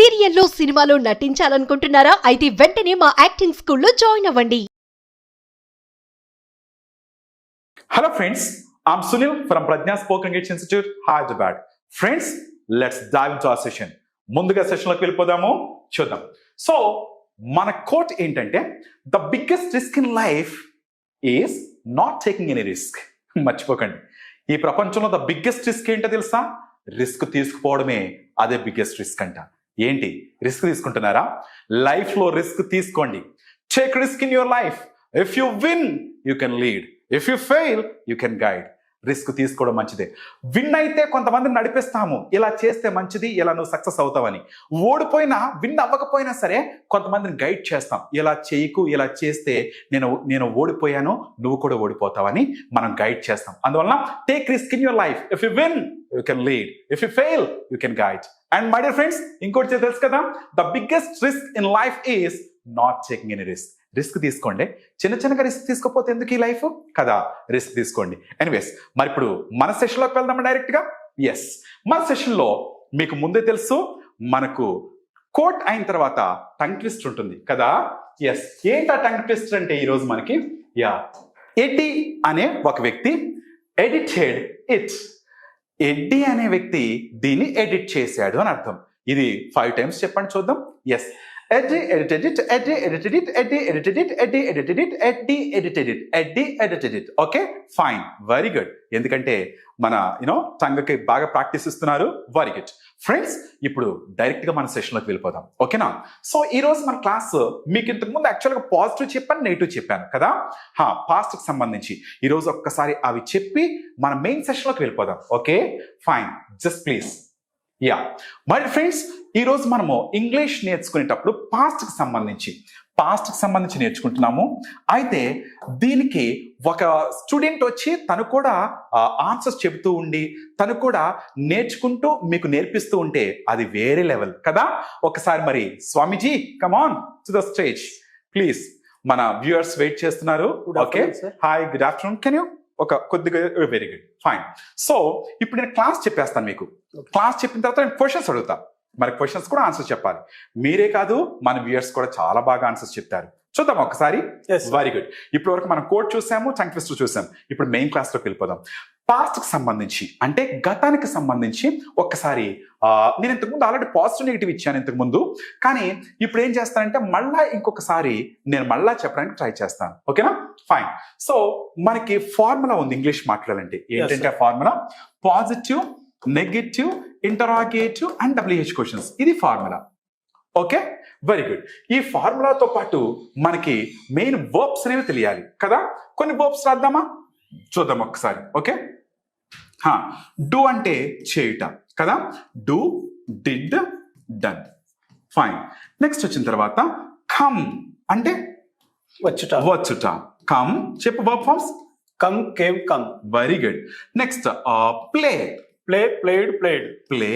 సీరియల్లో సినిమాలో నటించాలనుకుంటున్నారా? అయితే వెంటనే మా యాక్టింగ్ స్కూల్లో జాయిన్ అవ్వండి. Hello friends, I'm Sunil from Pragna Spoken English Institute, Hyderabad. Friends, let's dive into our session. ముందుగా సెషన్లోకి వెళ్ళిపోదాము, చూద్దాం. సో మన కోట్ ఏంటంటే the biggest risk in life is not taking any risk. మర్చిపోకండి, ఈ ప్రపంచంలో ద బిగ్గెస్ట్ రిస్క్ ఏంటో తెలుసా? రిస్క్ తీసుకుపోవడమే అదే బిగ్గెస్ట్ రిస్క్ అంట. ఏంటి రిస్క్ తీసుకుంటున్నారా? లైఫ్లో రిస్క్ తీసుకోండి. Take risk in your life. If you win you can lead, if you fail you can guide. Risk తీసుకోవడం మంచిదే. విన్ అయితే కొంతమందిని నడిపిస్తాము, ఇలా చేస్తే మంచిది, ఇలా నువ్వు సక్సెస్ అవుతావని. ఓడిపోయినా, విన్ అవ్వకపోయినా సరే కొంతమందిని గైడ్ చేస్తాం, ఇలా చేయకు, ఇలా చేస్తే నేను ఓడిపోయాను, నువ్వు కూడా ఓడిపోతావని మనం గైడ్ చేస్తాం. అందువలన take risk in your life. If you win you can lead, if you fail you can guide. And my dear friends, ఇంకోటి తెలుసు కదా, the biggest risk in life is not taking any risk. Risk తీసుకోండి. చిన్నగా risk తీసుకోకపోతే ఎందుకు ఈ life కదా? Risk తీసుకోండి. ఎనీవేస్, మరి ఇప్పుడు మన సెషన్లోకి వెళ్దామా డైరెక్ట్గా? ఎస్, మన సెషన్లో మీకు ముందే తెలుసు, మనకు కోట్ అయిన తర్వాత టంగ్ ట్విస్ట్ ఉంటుంది కదా. ఎస్, ఏంటి ఆ టంగ్ ట్విస్ట్ అంటే ఈరోజు మనకి ఎడ్డీ అనే ఒక వ్యక్తి ఎడిటెడ్ ఇట్. ఎడ్డీ అనే వ్యక్తి దీన్ని ఎడిట్ చేశాడు అని అర్థం. ఇది 5 times చెప్పండి చూద్దాం. Yes, Eddie edited it, Eddie edited it, Eddie edited it, Eddie edited it, Eddie edited it, Eddie edited it. Okay, fine, very good. ఎందుకంటే మన టంగ్కి బాగా ప్రాక్టీస్ ఇస్తున్నారు. వెరీ గుడ్ ఫ్రెండ్స్, ఇప్పుడు డైరెక్ట్గా మన సెషన్లోకి వెళ్ళిపోదాం, ఓకేనా? సో ఈరోజు మన క్లాస్ మీకు ఇంతకుముందు యాక్చువల్గా పాజిటివ్ చెప్పాను, నెగిటివ్ చెప్పాను కదా. పాస్ట్కి సంబంధించి ఈరోజు ఒక్కసారి అవి చెప్పి మన మెయిన్ సెషన్లోకి వెళ్ళిపోదాం. Okay, fine, just please. My friends, ఈరోజు మనము ఇంగ్లీష్ నేర్చుకునేటప్పుడు పాస్ట్కి సంబంధించి నేర్చుకుంటున్నాము. అయితే దీనికి ఒక స్టూడెంట్ వచ్చి తను కూడా ఆన్సర్స్ చెబుతూ ఉండి తను కూడా నేర్చుకుంటూ మీకు నేర్పిస్తూ ఉంటే అది వేరే లెవెల్ కదా. ఒకసారి మరి Swamiji, come on to the stage please. మన వ్యూయర్స్ వెయిట్ చేస్తున్నారు. Okay, hi, good afternoon. Can you కొద్దిగా? Very good, fine. సో ఇప్పుడు నేను క్లాస్ చెప్పేస్తాను మీకు. క్లాస్ చెప్పిన తర్వాత నేను క్వశ్చన్స్ అడుగుతా. మరి క్వశ్చన్స్ కూడా ఆన్సర్ చెప్పాలి. మీరే కాదు, మన వ్యూయర్స్ కూడా చాలా బాగా ఆన్సర్స్ చెప్తారు. చూద్దాం ఒకసారి. Very good. ఇప్పటి వరకు మనం కోడ్ చూసాము, టంగ్ ట్విస్ట్ చూసాం. ఇప్పుడు మెయిన్ క్లాస్లోకి వెళ్ళిపోదాం. పాస్ట్కి సంబంధించి అంటే గతానికి సంబంధించి ఒక్కసారి నేను ఇంతకుముందు ఆల్రెడీ పాజిటివ్ నెగిటివ్ ఇచ్చాను ఇంతకుముందు, కానీ ఇప్పుడు ఏం చేస్తానంటే మళ్ళా ఇంకొకసారి నేను మళ్ళా చెప్పడానికి ట్రై చేస్తాను. ఓకేనా? ఫైన్. సో మనకి ఫార్ములా ఉంది ఇంగ్లీష్ మాట్లాడాలంటే. ఏంటంటే ఆ formula positive, negative, interrogative and WH questions. ఇది ఫార్ములా. Okay, very good. ఈ ఫార్ములాతో పాటు మనకి మెయిన్ వర్బ్స్ అనేవి తెలియాలి కదా. కొన్ని వర్బ్స్ రాద్దామా? చూద్దాం ఒకసారి. ఓకే, డూ అంటే చేయుట కదా. Do, did, done. Fine. Next వచ్చిన తర్వాత కమ్ అంటే వచ్చుట. కమ్ చెప్పు verb forms. Come, came, come. Very good. Next play. Play, played, played. Play,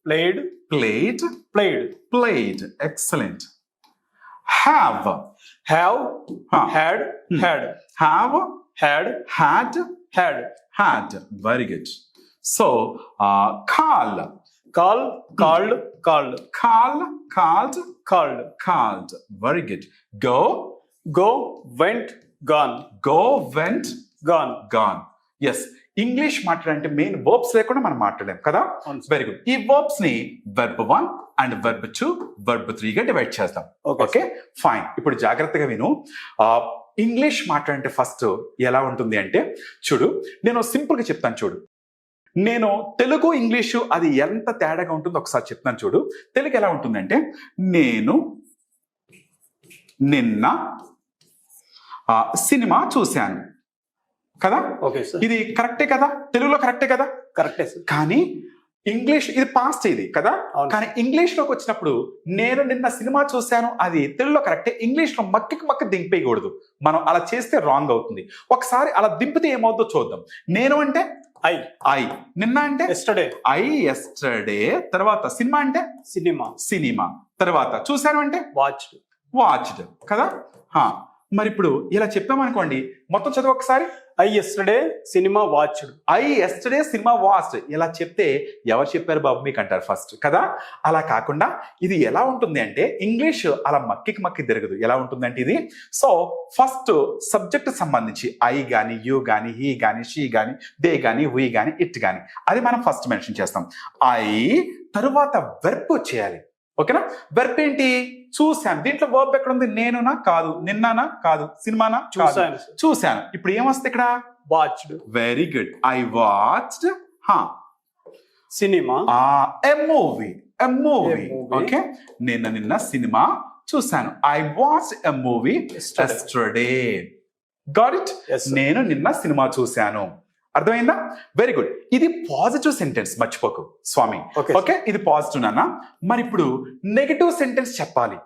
played, played, played. played. Excellent. Have. Have, had, had. Have, Had, had, had. had. Very good. So call. Call, called, called. Call, called, Called. called. Very good. Go. Go, went, gone. Go, went, Gone. gone. Yes, English మాట్లాడంటే main verbs లేకుండా మనం మాట్లాడాం కదా. Very good. ఈ verbs ని verb 1 and verb 2, verb 3 గా divide చేస్తాం. Okay, fine. ఇప్పుడు జాగ్రత్తగా విను. ఇంగ్లీష్ మాట్లాడంటే ఫస్ట్ ఎలా ఉంటుంది అంటే చూడు, నేను సింపుల్ గా చెప్తాను చూడు. నేను తెలుగు ఇంగ్లీషు అది ఎంత తేడాగా ఉంటుందో ఒకసారి చెప్తాను చూడు. తెలుగు ఎలా ఉంటుందంటే, నేను నిన్న సినిమా చూశాను కదా. ఇది కరెక్టే కదా, తెలుగులో కరెక్టే కదా. కరెక్టే. కానీ ఇంగ్లీష్ ఇది పాస్ట్ ఇది కదా. కానీ ఇంగ్లీష్ లోకి వచ్చినప్పుడు నేను నిన్న సినిమా చూశాను అది తెలుగులో కరెక్టే. ఇంగ్లీష్ లో మక్కి దింపేయకూడదు. మనం అలా చేస్తే రాంగ్ అవుతుంది. ఒకసారి అలా దింపితే ఏమవుతుందో చూద్దాం. నేను అంటే ఐ, నిన్న అంటే ఎస్టర్డే, ఐ ఎస్టర్డే. తర్వాత సినిమా అంటే సినిమా. తర్వాత చూశాను అంటే వాచ్డ్ కదా. మరి ఇప్పుడు ఇలా చెప్పామనుకోండి, మొత్తం చదువు ఒకసారి. I yesterday cinema watched. I yesterday cinema watched. ఇలా చెప్తే ఎవరు చెప్పారు బాబు మీకు అంటారు ఫస్ట్ కదా. అలా కాకుండా ఇది ఎలా ఉంటుంది అంటే ఇంగ్లీష్ అలా మక్కి తిరగదు. ఎలా ఉంటుందంటే ఇది సో ఫస్ట్ సబ్జెక్ట్ సంబంధించి ఐ గాని యూ గాని హీ గాని షీ గాని దే గాని వీ గాని ఇట్ గాని అది మనం ఫస్ట్ మెన్షన్ చేస్తాం. ఐ తరువాత వెర్బ్ చేయాలి. ఓకేనా. వెర్బ్ ఏంటి? చూశాను. దీంట్లో వర్బ్ ఎక్కడ ఉంది? నేనునా కాదు, నిన్నానా కాదు, సినిమానా చూశాను. చూశాను. ఇప్పుడు ఏమొస్తుంది ఇక్కడ? Watched. Very good. I watched Cinema. A movie. Okay. నిన్న సినిమా చూశాను. I watch a movie yesterday. Got it? Yes, sir. నేను నిన్న సినిమా చూశాను. అర్థమైందా? Very good. ఇది పాజిటివ్ సెంటెన్స్, మర్చిపోకు స్వామి. Okay. ఓకే, ఇది పాజిటివ్ నాన్న. మరి ఇప్పుడు నెగటివ్ సెంటెన్స్ చెప్పాలి.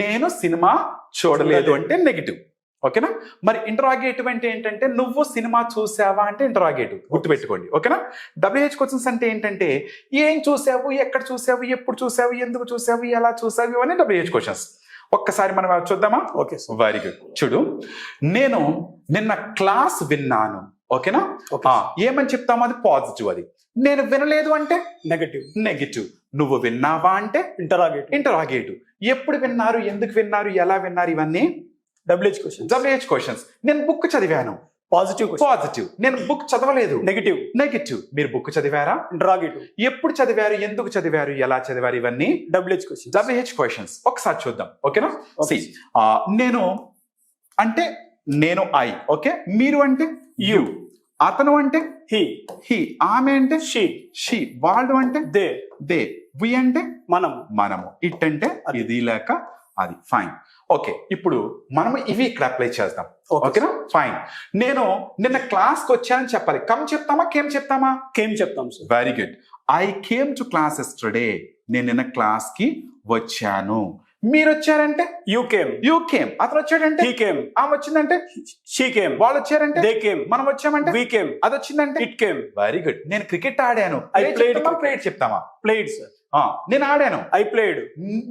నేను సినిమా చూడలేదు అంటే నెగటివ్. ఓకేనా. మరి ఇంటరాగేటివ్ అంటే ఏంటంటే నువ్వు సినిమా చూసావా అంటే ఇంటరాగేటివ్. గుర్తుపెట్టుకోండి. ఓకేనా. WH క్వశ్చన్స్ అంటే ఏంటంటే ఏం చూసావు, ఎక్కడ చూసావు, ఎప్పుడు చూసావు, ఎందుకు చూసావు, ఎలా చూసావు అని WH క్వశ్చన్స్. ఒక్కసారి మనం అవి చూద్దామా? Okay, sir. Very good. చూడు, నేను నిన్న క్లాస్ విన్నాను. ఓకేనా. Okay. ఏమని చెప్తాము? అది పాజిటివ్. అది నేను వినలేదు అంటే Negative. నెగిటివ్. నువ్వు విన్నావా అంటే Interrogative. ఇంటరాగేటివ్. ఎప్పుడు విన్నారు, ఎందుకు విన్నారు, ఎలా విన్నారు, ఇవన్నీ WH questions. WH questions. నేను బుక్ చదివాను. Positive question. పాజిటివ్. నేను బుక్ చదవలేదు. Negative. నెగిటివ్. మీరు బుక్ చదివారా? Interrogative. ఎప్పుడు చదివారు, ఎందుకు చదివారు, ఎలా చదివారు, ఇవన్నీ WH questions. WH questions. ఒకసారి చూద్దాం. ఓకేనా. Okay. See, నేను అంటే నేను ఐ. ఓకే. మీరు అంటే యు. అతను అంటే He. హీ. ఆమె అంటే She. షీ. వాళ్ళు అంటే They. దే. వి అంటే Manam. మనము. ఇట్ అంటే అది. ఇది లేక అది. ఫైన్. ఓకే. ఇప్పుడు మనము ఇవి ఇక్కడ అప్లై చేద్దాం. Okay. ఓకేనా. ఫైన్. నేను నిన్న క్లాస్కి వచ్చానని చెప్పాలి. కమ్ చెప్తామా, కేమ్ చెప్తామా? Came చెప్తాం sir. Very good. I came to class yesterday. నేను నిన్న క్లాస్ కి వచ్చాను. మీరు వచ్చారంటే You came. You came. అతను వచ్చాడంటే He came. ఆమె వచ్చిందంటే She came. వాళ్ళు వచ్చారంటే They came. మనం వచ్చామంటే We came. అది వచ్చిందంటే It came. Very good. నేను క్రికెట్ ఆడాను. I played cricket. ప్లేడ్ చెప్తామా? Played sir. నేను ఆడాను. I played.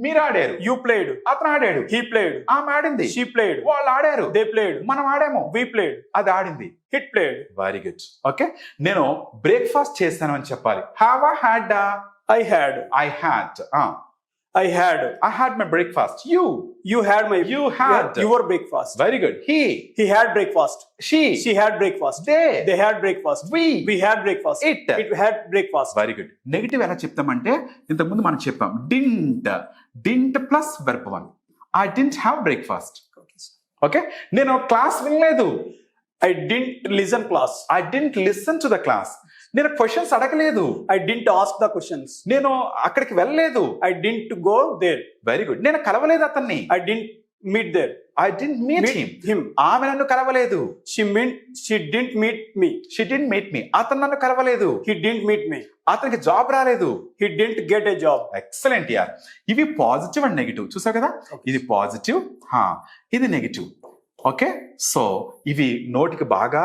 మీరు ఆడారు. You played. అతను ఆడాడు. He played. ఆమె ఆడింది. She played. వాళ్ళు ఆడారు. They played. మనం ఆడాము. We played. అది ఆడింది. It played. Very good. Okay. నేను బ్రేక్ఫాస్ట్ చేశాను అని చెప్పాలి. Have I had? I had. I had. I had. I had my breakfast. You had my. You had. Your breakfast. Very good. He had breakfast. She had breakfast. They had breakfast. We had breakfast. It had breakfast. Very good. Negative ఎలా చెప్తామంటే ఇంతకుముందు మనం చెప్పాం. Didn't plus verb 1. I didn't have breakfast. Okay. నేను class వినలేదు. I didn't listen class. I didn't listen to the class. నేను questions అడగలేదు. I didn't ask the questions. నేను అక్కడికి వెళ్ళలేదు. I didn't go there. Very good. నేను కలవలేదు అతన్ని. I didn't meet there. I didn't meet him. ఆమె నన్ను కలవలేదు. She didn't meet me. She didn't meet me. అతను నన్ను కలవలేదు. He didn't meet me. అతనికి జాబ్ రాలేదు. He didn't get a job. Excellent యార్. ఇవి పాజిటివ్ అండ్ నెగిటివ్. చూసావు కదా. ఇది పాజిటివ్, ఇది నెగిటివ్. ఓకే. సో ఇవి నోటికి బాగా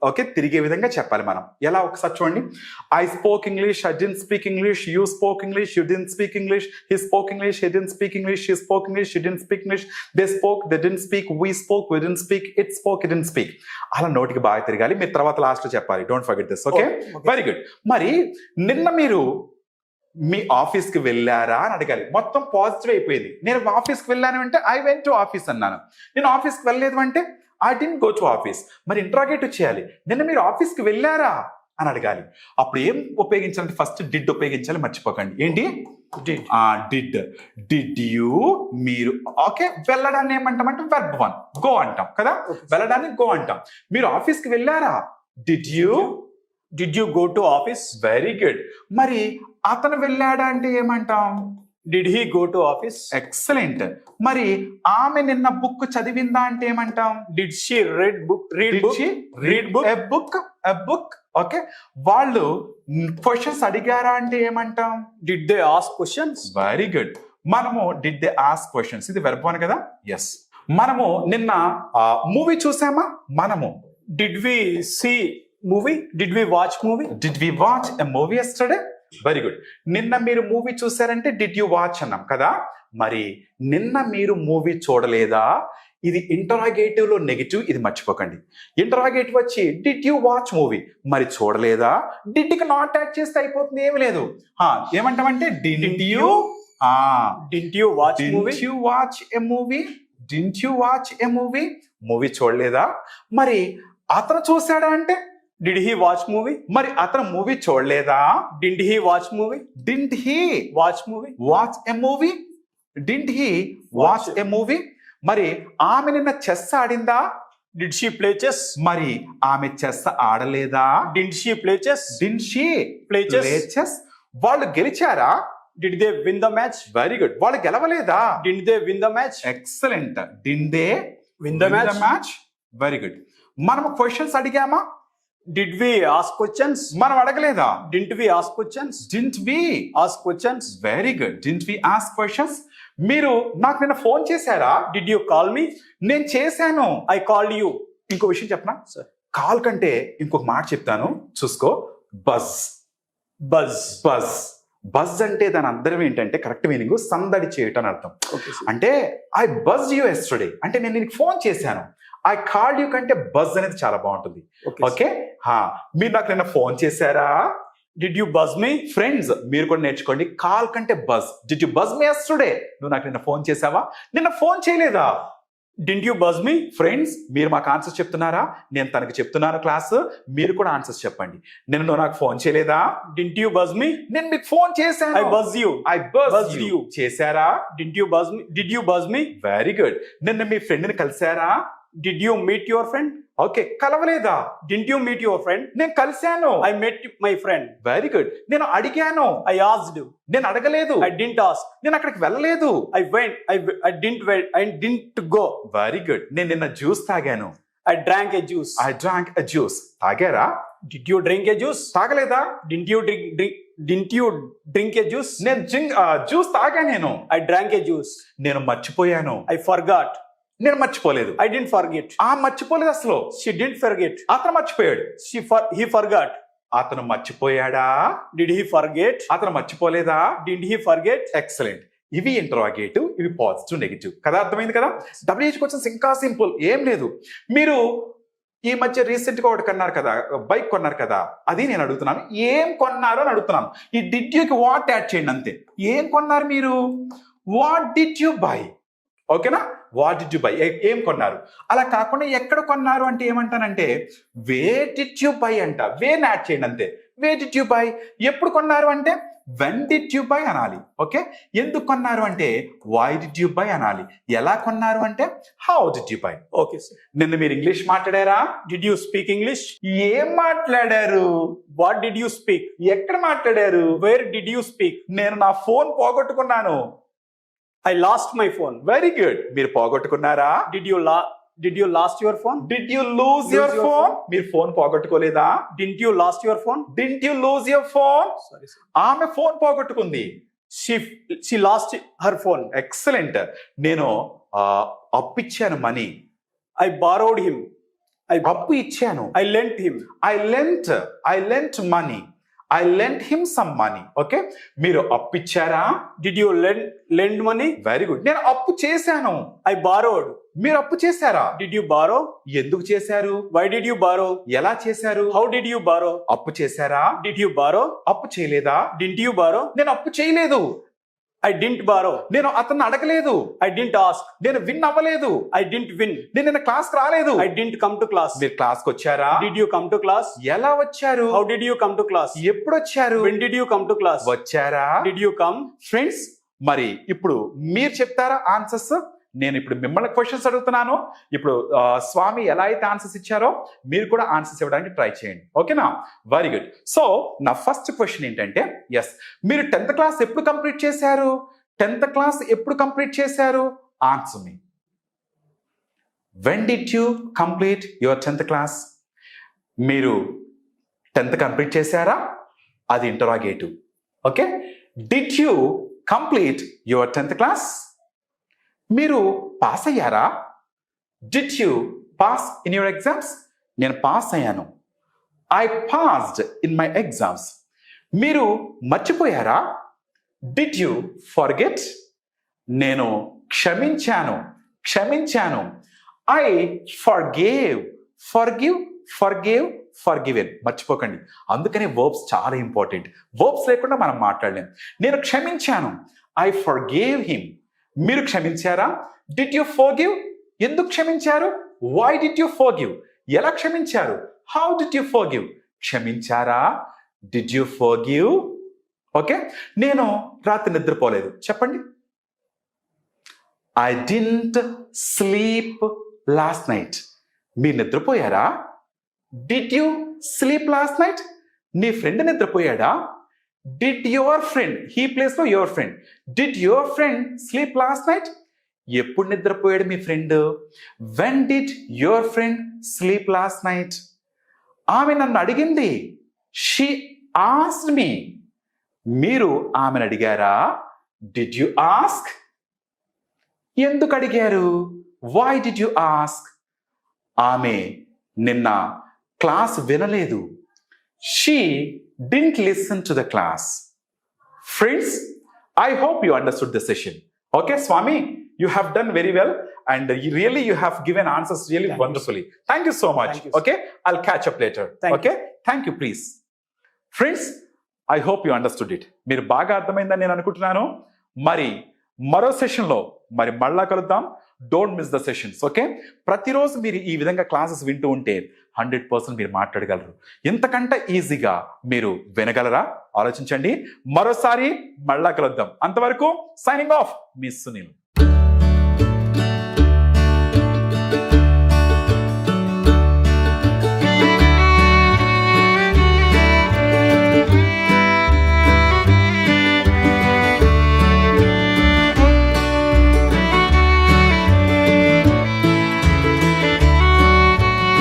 ఓకే తిరిగే విధంగా చెప్పాలి మనం. ఎలా ఒకసారి చూడండి. I spoken English. I dent speak English. You spoken English. You dent speak English. He spoken English. He didn't speak English. She spoken English. She didn't speak English. They spoke. They didn't speak. We spoke. We didn't speak. It spoke. It didn't speak. అలా నోటికి బాగా తిరగాలి. మీరు తర్వాత last లో చెప్పాలి. Don't forget this. Okay. Very good. మరి నిన్న మీరు మీ ఆఫీస్కి వెళ్ళారా అని అడగాలి. మొత్తం పాజిటివ్ అయిపోయింది. నేను ఆఫీస్కి వెళ్ళాను అంటే ఐ వెంట్ టు ఆఫీస్ అన్నాను. నేను ఆఫీస్కి వెళ్ళలేదు అంటే I didn't go to office. మరి ఇంట్రాగేటివ్ చేయాలి. నిన్న మీరు ఆఫీస్కి వెళ్ళారా అని అడగాలి. అప్పుడు ఏం ఉపయోగించాలంటే ఫస్ట్ డిడ్ ఉపయోగించాలి. మర్చిపోకండి. ఏంటి? Did you. మీరు ఓకే. వెళ్ళడాన్ని ఏమంటామంటే వెర్బ్ 1 గో అంటాం కదా. వెళ్ళడాన్ని గో అంటాం. మీరు ఆఫీస్కి వెళ్ళారా? Did you go to office? Very good. మరి అతను వెళ్ళాడా అంటే ఏమంటాం? Did he go to office? Excellent. మరి ఆమె నిన్న బుక్ చదివిందా అంటే ఏమంటాం? Did she read book? Did she read book? A book. Okay. వాళ్ళు క్వశ్చన్స్ అడిగారా అంటే ఏమంటాం? Did they ask questions? Very good. మనము డిడ్ దే ఆస్క్ క్వశ్చన్స్. ఇది వెర్బ్ 1 కదా. ఎస్. మనము నిన్న మూవీ చూసామా? మనము Did we see movie? Did we watch movie? Did we watch a movie yesterday? Very good. నిన్న మీరు మూవీ చూసారంటే డిడ్ యూ వాచ్ అన్నాం కదా. మరి నిన్న మీరు మూవీ చూడలేదా? ఇది ఇంటరాగేటివ్ లో నెగిటివ్, ఇది మర్చిపోకండి. ఇంటరాగేటివ్ వచ్చి డిడ్ యూ వాచ్ మూవీ, మరి చూడలేదా? డిడ్ కి నాట్ యాడ్ చేస్తే అయిపోతుంది, ఏమి లేదు. ఏమంటామంటే didn't you watch movie? You watch a movie, didn't you watch a movie, movie చూడలేదా? మరి అతను చూశాడా అంటే Did he watch movie? మరి అతను మూవీ చూడలేదా? Didn't he watch movie? Didn't he Watch movie? Watch a movie, didn't he watch a movie. మరి ఆమె నిన్న చెస్ ఆడిందా? Did she play chess? మరి ఆమె చెస్ ఆడలేదా? Didn't she play chess? Didn't she Play chess? Chess. వాళ్ళు గెలిచారా? Did they win the match? Very good. వాళ్ళు గెలవలేదా? Didn't they win the match? Excellent. Didn't they Win the match? Very good. మనం questions అడిగామా? Did we ask questions? మనం అడగలేదా? Didn't we ask questions? Didn't we Ask questions? Very good. Didn't we ask questions. మీరు నాకు నిన్న phone చేశారా? Did you call me? నేను చేశాను. I called you. ఇంకో విషయం చెప్పనా? Sir. కాల్ కంటే ఇంకొక మాట చెప్తాను, చూసుకో. బజ్. Buzz. బజ్. బజ్ అంటే దాని అర్థం ఏంటంటే, కరెక్ట్ మీనింగ్ సందడి చేయటం అని అర్థం. Okay, sir. అంటే ఐ బజ్ యూ ఎస్టర్డే అంటే నేను నీకు ఫోన్ చేశాను. ఐ కాల్డ్ యూ కంటే బజ్ అనేది చాలా బాగుంటుంది. Okay, sir. ఓకే. మీరు నాకు నిన్న ఫోన్ చేశారా? Did you buzz me? Friends మీరు కూడా నేర్చుకోండి, కాల్ కంటే buzz. Did you buzz me yesterday? నువ్వు నాకు నిన్న ఫోన్ చేసావా? నిన్న ఫోన్ చేయలేదా? Didn't you buzz me? Friends మీరు మాకు ఆన్సర్స్ చెప్తున్నారా? నేను తనకి చెప్తున్నాను క్లాస్, మీరు కూడా ఆన్సర్స్ చెప్పండి. నిన్న నువ్వు నాకు ఫోన్ చేయలేదా? Didn't you buzz me? నేను మీకు ఫోన్ చేశాను. I buzz you. I buzz Buzzed you. you. చేశారా? Didn't you buzz me? Did you buzz me? Very good. నిన్న మీ ఫ్రెండ్ ని కలిశారా? Did you meet your friend? Okay. కలవలేదా? Didn't you meet your friend? నేను కలిశాను. I met my friend. Very good. నేను అడిగాను. I asked you. నేను అడగలేదు. I didn't ask. నేను అక్కడికి వెళ్ళలేదు. I went. I didn't went. I didn't go. Very good. నేను నిన్న జ్యూస్ తాగాను. I drank a juice. I drank a juice. తాగారా? Did you drink a juice? తాగలేదా? Didn't you drink a juice? నేను juice తాగా. నేను I drank a juice. నేను మర్చిపోయాను. I forgot. నేను మర్చిపోలేదు. I didn't forget. మర్చిపోలేదు అసలు. She didn't forget. అతను మర్చిపోయాడు. He forgot. అతను మర్చిపోయాడా? Did he forget? అతను మర్చిపోలేదా? Didn't he forget? ఎక్సలెంట్. ఇవి ఇంటరాగేటివ్, ఇవి పాజిటివ్, నెగిటివ్ కదా. అర్థమైంది కదా? WH క్వశ్చన్స్ ఇంకా సింపుల్, ఏం లేదు. మీరు ఈ మధ్య రీసెంట్ గా ఒకటి కొన్నారు కదా, బైక్ కొన్నారు కదా, అది నేను అడుగుతున్నాను. ఏం కొన్నారు అని అడుగుతున్నాను. ఈ డిడ్ యూకి వాట్ యాడ్ చేయండి అంతే. ఏం కొన్నారు మీరు? What did you by? ఓకేనా? వాట్ డిడ్ యూ బై, ఏం కొన్నారు. అలా కాకుండా ఎక్కడ కొన్నారు అంటే ఏమంటానంటే వేర్ డిడ్ యూ బై అంట. వేర్ యాడ్ చేయండి అంతే. Where did you by. ఎప్పుడు కొన్నారు అంటే వెన్ డిడ్ యూ బై అనాలి. ఓకే. ఎందుకు కొన్నారు అంటే వై డిడ్ యూ బై అనాలి. ఎలా కొన్నారు అంటే how did you by. Okay, sir. నిన్న మీరు ఇంగ్లీష్ మాట్లాడారా? Did you speak English? ఏం మాట్లాడారు? What did you speak? ఎక్కడ మాట్లాడారు? Where did you speak? నేను నా ఫోన్ పోగొట్టుకున్నాను. I lost my phone. Very good. మీరు పోగొట్టుకున్నారా? Did you lost your phone? Did you lose your your phone? మీరు ఫోన్ పోగొట్టుకోలేదా? Didn't you lost your phone? Didn't you lose your phone? Sorry, sir. ఆమె phone పోగొట్టుకుంది. She lost her phone. Excellent. నేను అప్పిచ్చాను money. I borrowed him. అప్పు ఇచ్చాను. I lent him. I lent money. I lent him some money. Okay. మీరు అప్పిచ్చారా? Did you lend money? Very good. నేను అప్పు చేశాను. I borrowed. మీరు అప్పు చేశారా? Did you borrow? ఎందుకు చేశారు? Why did you borrow? ఎలా చేశారు? How did you borrow? అప్పు చేశారా? Did you borrow? అప్పు చేయలేదా? Didn't you borrow? నేను అప్పు చేయలేదు. I didn't borrow. నేను అతన్ని అడగలేదు. I didn't ask. నేను విన్ అవ్వలేదు. I didn't win. నేను నిన్న క్లాస్ రాలేదు. I didn't come to class. మీరు క్లాస్ కి వచ్చారా? Did you come to class? ఎలా వచ్చారు? How did you come to class? ఎప్పుడు వచ్చారు? When did you come to class? వచ్చారా? Did you come? ఫ్రెండ్స్ మరి ఇప్పుడు మీరు చెప్తారా ఆన్సర్స్? నేను ఇప్పుడు మిమ్మల్ని క్వశ్చన్స్ అడుగుతున్నాను. ఇప్పుడు స్వామి ఎలా అయితే ఆన్సర్స్ ఇచ్చారో మీరు కూడా ఆన్సర్స్ ఇవ్వడానికి ట్రై చేయండి. ఓకేనా? Very good. సో నా ఫస్ట్ క్వశ్చన్ ఏంటంటే, ఎస్ మీరు 10th క్లాస్ ఎప్పుడు కంప్లీట్ చేశారు? 10th క్లాస్ ఎప్పుడు కంప్లీట్ చేశారు? Answer me. When did you complete your 10th class? మీరు 10th కంప్లీట్ చేశారా? అది interrogative. Okay. Did you complete your 10th class? మీరు పాస్ అయ్యారా? Did you pass in your exams? నేను పాస్ అయ్యాను. I passed in my exams. మీరు మర్చిపోయారా? Did you forget? నేను క్షమించాను. ఐ ఫర్గివ్ మర్చిపోకండి. అందుకనే వర్బ్స్ చాలా ఇంపార్టెంట్. వర్బ్స్ లేకుండా మనం మాట్లాడలేం. నేను క్షమించాను, ఐ ఫర్గేవ్ హిమ్. మీరు క్షమించారా? Did you forgive? ఎందుకు క్షమించారు? Why did you forgive? ఎలా క్షమించారు? How did you forgive? క్షమించారా? Did you forgive? ఓకే. నేను రాత్రి నిద్రపోలేదు, చెప్పండి. I didn't sleep last night. మీరు నిద్రపోయారా? Did you sleep last night? నీ ఫ్రెండ్ నిద్రపోయాడా? Did your friend, he place లో your friend, did your friend sleep last night? ఎప్పుడు నిద్రపోయాడు మీ ఫ్రెండ్? When did your friend sleep last night? ఆమె నన్ను అడిగింది, షీ ఆస్క్డ్ మీ. మీరు ఆమెను అడిగారా? Did you ask? ఎందుకు అడిగారు? Why did you ask? ఆమె నిన్న క్లాస్ వినలేదు. She didn't listen to the class. Friends, I hope you understood the session. Okay Swami, you have done very well and you have given answers really wonderfully. Thank you so much. Okay, I'll catch up later. Thank you please. Friends, I hope you understood it. మీరు బాగా అర్థమైందని నేను అనుకుంటున్నాను. మరి మరో సెషన్లో మళ్ళా కలుద్దాం. Don't miss the sessions. Okay, ప్రతిరోజు మీరు ఈ విధంగా క్లాసెస్ వింటూ ఉంటే 100% మీరు మాట్లాడగలరు. ఇంతకంటే ఈజీగా మీరు వినగలరా? ఆలోచించండి. మరోసారి మళ్ళా కలుద్దాం. అంతవరకు సైనింగ్ ఆఫ్, మీ సునీల్.